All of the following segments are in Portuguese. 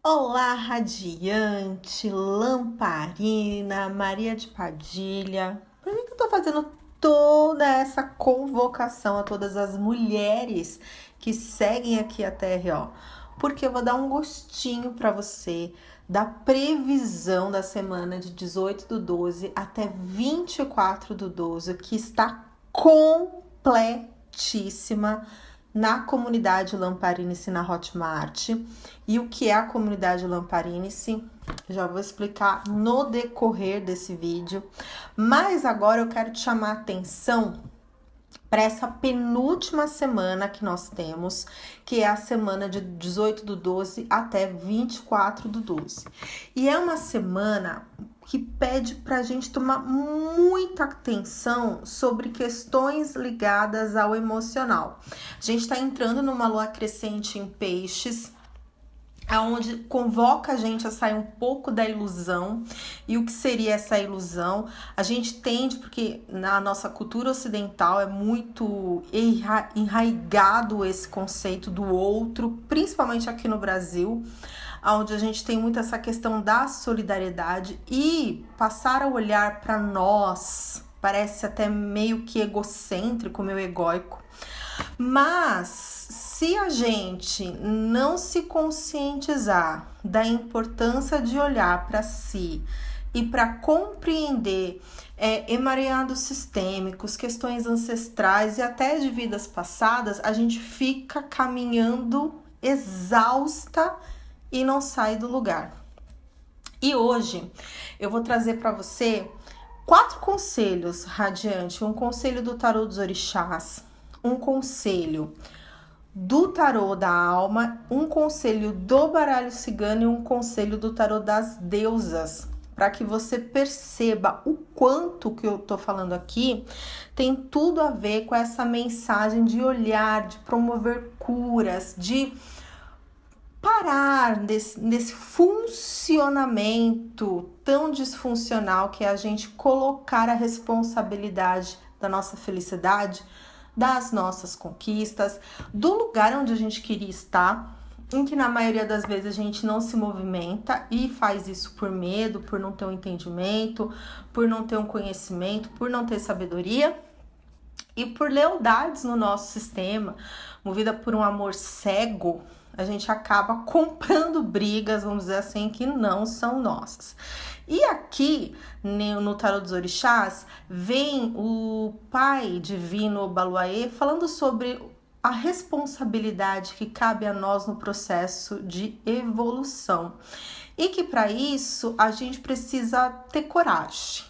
Olá, radiante, lamparina, Maria de Padilha. Por que eu tô fazendo toda essa convocação a todas as mulheres que seguem aqui a TRO? Porque eu vou dar um gostinho para você da previsão da semana de 18/12 até 24/12, que está completíssima na comunidade Lamparinice na Hotmart. E o que é a comunidade Lamparinice? Já vou explicar no decorrer desse vídeo. Mas agora eu quero te chamar a atenção para essa penúltima semana que nós temos, que é a semana de 18/12 até 24/12. E é uma semana que pede para a gente tomar muita atenção sobre questões ligadas ao emocional. A gente está entrando numa lua crescente em peixes, aonde convoca a gente a sair um pouco da ilusão. E o que seria essa ilusão? A gente tende, porque na nossa cultura ocidental é muito enraigado esse conceito do outro, principalmente aqui no Brasil, onde a gente tem muito essa questão da solidariedade, e passar a olhar para nós parece até meio que egocêntrico, meio egóico. Mas se a gente não se conscientizar da importância de olhar para si e para compreender emaranhados sistêmicos, questões ancestrais e até de vidas passadas, a gente fica caminhando exausta e não sai do lugar. E hoje eu vou trazer para você 4 conselhos radiante, um conselho do tarô dos orixás, um conselho do tarô da alma, um conselho do baralho cigano e um conselho do tarô das deusas, para que você perceba o quanto que eu tô falando aqui tem tudo a ver com essa mensagem de olhar, de promover curas, de parar nesse funcionamento tão disfuncional que é a gente colocar a responsabilidade da nossa felicidade, das nossas conquistas, do lugar onde a gente queria estar, em que na maioria das vezes a gente não se movimenta e faz isso por medo, por não ter um entendimento, por não ter um conhecimento, por não ter sabedoria e por lealdades no nosso sistema, movida por um amor cego. A gente acaba comprando brigas, vamos dizer assim, que não são nossas. E aqui, no Tarô dos Orixás, vem o Pai Divino Obaluayê falando sobre a responsabilidade que cabe a nós no processo de evolução. E que para isso a gente precisa ter coragem.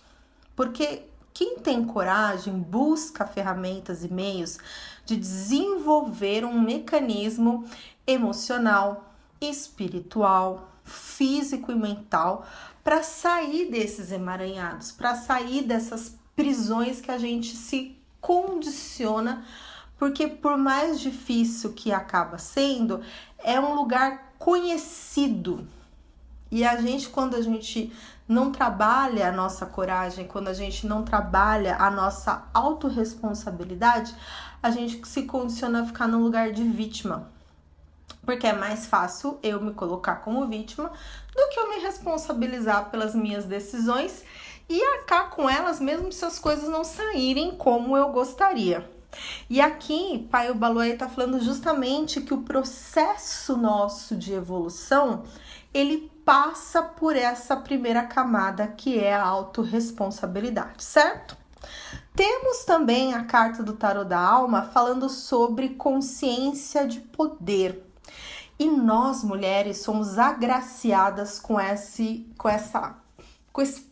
Porque quem tem coragem busca ferramentas e meios de desenvolver um mecanismo emocional, espiritual, físico e mental para sair desses emaranhados, para sair dessas prisões que a gente se condiciona, porque por mais difícil que acaba sendo, é um lugar conhecido. E a gente, quando a gente não trabalha a nossa coragem, quando a gente não trabalha a nossa autorresponsabilidade, a gente se condiciona a ficar no lugar de vítima. Porque é mais fácil eu me colocar como vítima do que eu me responsabilizar pelas minhas decisões e arcar com elas mesmo se as coisas não saírem como eu gostaria. E aqui, Pai Obaluayê está falando justamente que o processo nosso de evolução, ele passa por essa primeira camada, que é a autorresponsabilidade, certo? Temos também a carta do Tarô da Alma falando sobre consciência de poder. E nós, mulheres, somos agraciadas com esse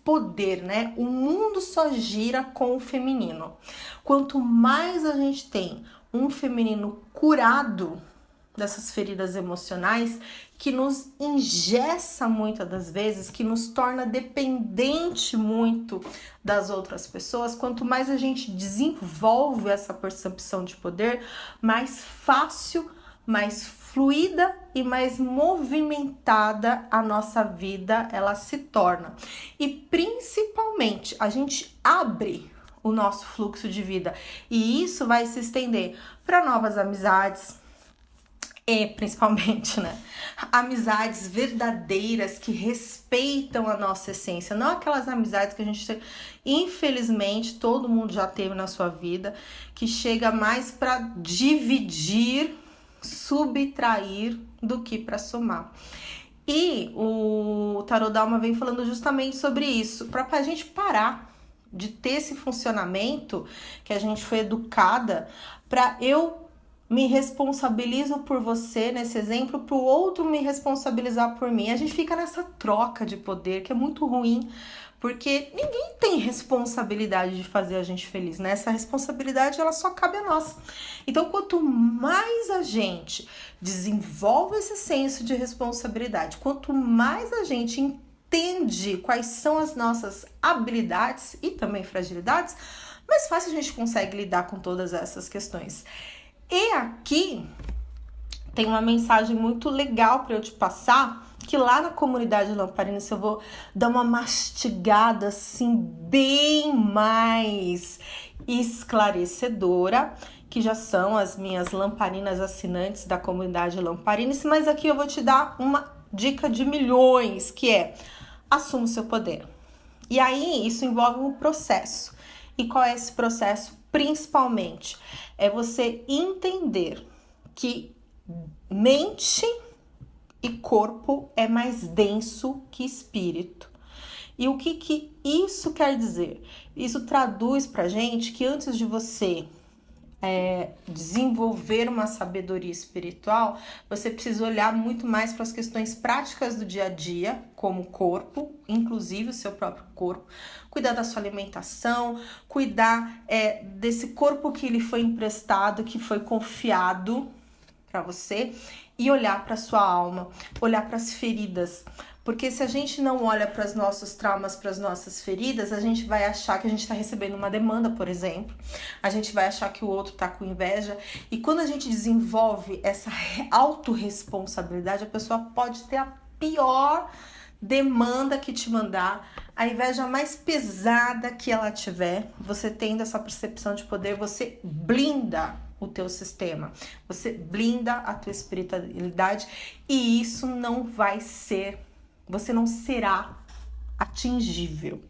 poder, né? O mundo só gira com o feminino. Quanto mais a gente tem um feminino curado dessas feridas emocionais, que nos engessa muitas das vezes, que nos torna dependente muito das outras pessoas, quanto mais a gente desenvolve essa percepção de poder, mais fácil, mais fluida e mais movimentada a nossa vida ela se torna. E principalmente a gente abre o nosso fluxo de vida, e isso vai se estender para novas amizades, E, principalmente, né? Amizades verdadeiras que respeitam a nossa essência. Não aquelas amizades que a gente, infelizmente, todo mundo já teve na sua vida, que chega mais para dividir, subtrair do que para somar. E o Tarot Dalma vem falando justamente sobre isso, para a gente parar de ter esse funcionamento que a gente foi educada para eu me responsabilizo por você, nesse exemplo, para o outro me responsabilizar por mim. A gente fica nessa troca de poder que é muito ruim, porque ninguém tem responsabilidade de fazer a gente feliz, né? Essa responsabilidade, ela só cabe a nós. Então, quanto mais a gente desenvolve esse senso de responsabilidade, quanto mais a gente entende quais são as nossas habilidades e também fragilidades, mais fácil a gente consegue lidar com todas essas questões. E aqui tem uma mensagem muito legal para eu te passar, que lá na comunidade Lamparina eu vou dar uma mastigada assim bem mais esclarecedora, que já são as minhas lamparinas assinantes da comunidade Lamparines, mas aqui eu vou te dar uma dica de milhões, que é: assuma o seu poder. E aí isso envolve um processo. E qual é esse processo? Principalmente é você entender que mente e corpo é mais denso que espírito. E o que isso quer dizer? Isso traduz pra gente que antes de você desenvolver uma sabedoria espiritual, você precisa olhar muito mais para as questões práticas do dia a dia, como o corpo, inclusive o seu próprio corpo, cuidar da sua alimentação, cuidar desse corpo que lhe foi emprestado, que foi confiado para você, e olhar para sua alma, olhar para as feridas. Porque se a gente não olha para os nossos traumas, para as nossas feridas, a gente vai achar que a gente está recebendo uma demanda, por exemplo. A gente vai achar que o outro está com inveja. E quando a gente desenvolve essa autorresponsabilidade, a pessoa pode ter a pior demanda que te mandar, a inveja mais pesada que ela tiver. Você tendo essa percepção de poder, você blinda o teu sistema, você blinda a tua espiritualidade, e isso não vai ser, você não será atingível.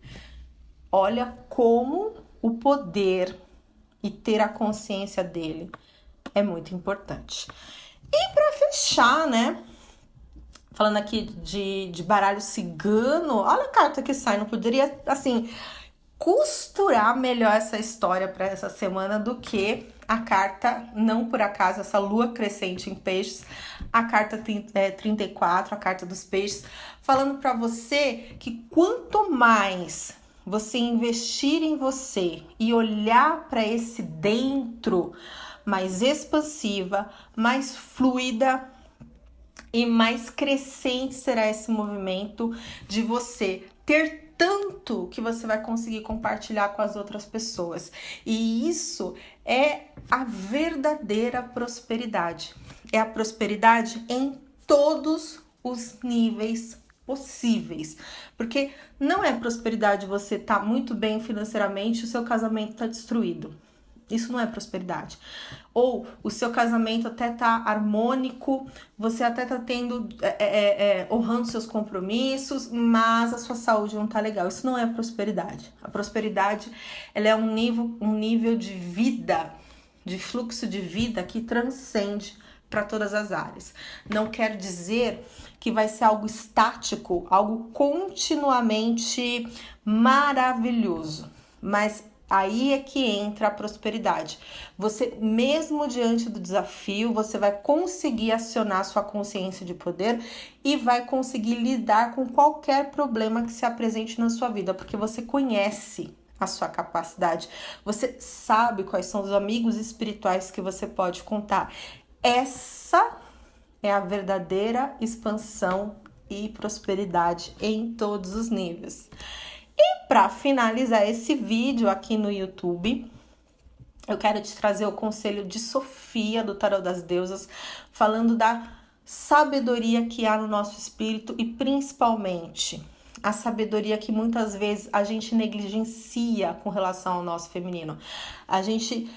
Olha como o poder e ter a consciência dele é muito importante. E para fechar, né, falando aqui de baralho cigano, olha a carta que sai, não poderia, assim, costurar melhor essa história para essa semana do que a carta, não por acaso, essa lua crescente em peixes, a carta 34, a carta dos peixes, falando para você que quanto mais você investir em você e olhar para esse dentro mais expansiva, mais fluida e mais crescente será esse movimento de você ter tanto que você vai conseguir compartilhar com as outras pessoas. E isso é a verdadeira prosperidade. É a prosperidade em todos os níveis possíveis. Porque não é prosperidade você estar muito bem financeiramente e o seu casamento está destruído. Isso não é prosperidade. Ou o seu casamento até tá harmônico, você até tá tendo, honrando seus compromissos, mas a sua saúde não tá legal. Isso não é prosperidade. A prosperidade, ela é um nível de vida, de fluxo de vida que transcende para todas as áreas. Não quer dizer que vai ser algo estático, algo continuamente maravilhoso, mas aí é que entra a prosperidade. Você, mesmo diante do desafio, você vai conseguir acionar sua consciência de poder e vai conseguir lidar com qualquer problema que se apresente na sua vida, porque você conhece a sua capacidade, você sabe quais são os amigos espirituais que você pode contar. Essa é a verdadeira expansão e prosperidade em todos os níveis. E para finalizar esse vídeo aqui no YouTube, eu quero te trazer o conselho de Sofia, do Tarot das Deusas, falando da sabedoria que há no nosso espírito e principalmente a sabedoria que muitas vezes a gente negligencia com relação ao nosso feminino. A gente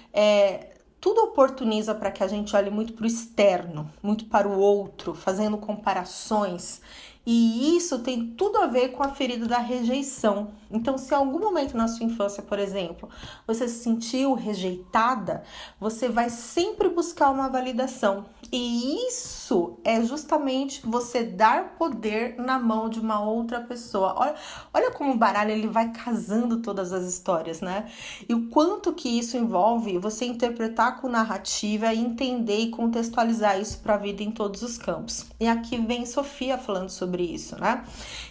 tudo oportuniza para que a gente olhe muito para o externo, muito para o outro, fazendo comparações. E isso tem tudo a ver com a ferida da rejeição. Então, se em algum momento na sua infância, por exemplo, você se sentiu rejeitada, você vai sempre buscar uma validação. E isso é justamente você dar poder na mão de uma outra pessoa. Olha como o baralho ele vai casando todas as histórias, né? E o quanto que isso envolve você interpretar com narrativa e entender e contextualizar isso para a vida em todos os campos. E aqui vem Sofia falando sobre isso, né?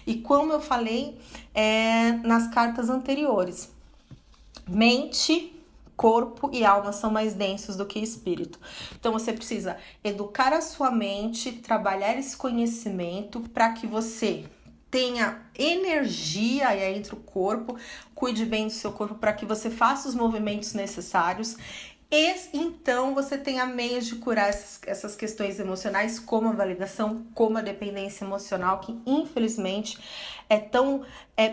E como eu falei nas cartas anteriores, mente, corpo e alma são mais densos do que espírito. Então você precisa educar a sua mente, trabalhar esse conhecimento para que você tenha energia, e aí entra o corpo, cuide bem do seu corpo para que você faça os movimentos necessários. E então você tenha meios de curar essas questões emocionais, como a validação, como a dependência emocional, que infelizmente é tão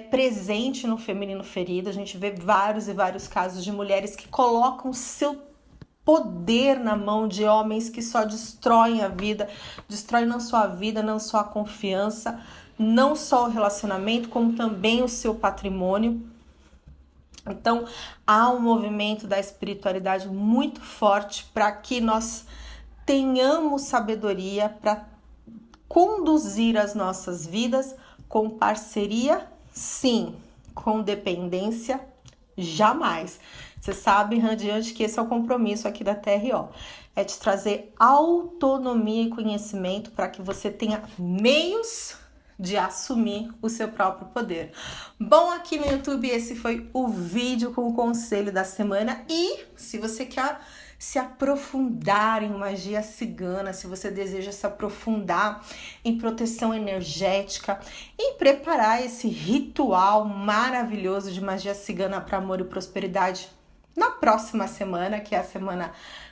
presente no feminino ferido. A gente vê vários e vários casos de mulheres que colocam seu poder na mão de homens que só destroem a vida, destroem não só a vida, não só a confiança, não só o relacionamento, como também o seu patrimônio. Então, há um movimento da espiritualidade muito forte para que nós tenhamos sabedoria para conduzir as nossas vidas com parceria, sim, com dependência, jamais. Você sabe, Radiante, que esse é o compromisso aqui da TRO. É de trazer autonomia e conhecimento para que você tenha meios de assumir o seu próprio poder. Bom, aqui no YouTube esse foi o vídeo com o conselho da semana. E se você quer se aprofundar em magia cigana, se você deseja se aprofundar em proteção energética, em preparar esse ritual maravilhoso de magia cigana para amor e prosperidade na próxima semana, que é a semana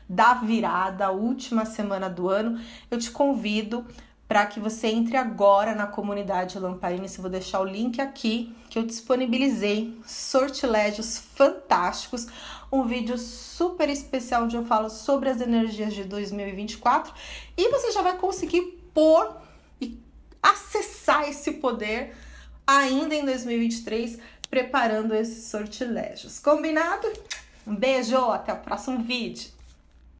da virada, a última semana do ano, eu te convido para que você entre agora na comunidade Lamparines. Eu vou deixar o link aqui, que eu disponibilizei sortilégios fantásticos, um vídeo super especial onde eu falo sobre as energias de 2024 e você já vai conseguir pôr e acessar esse poder ainda em 2023, preparando esses sortilégios. Combinado? Um beijo, até o próximo vídeo!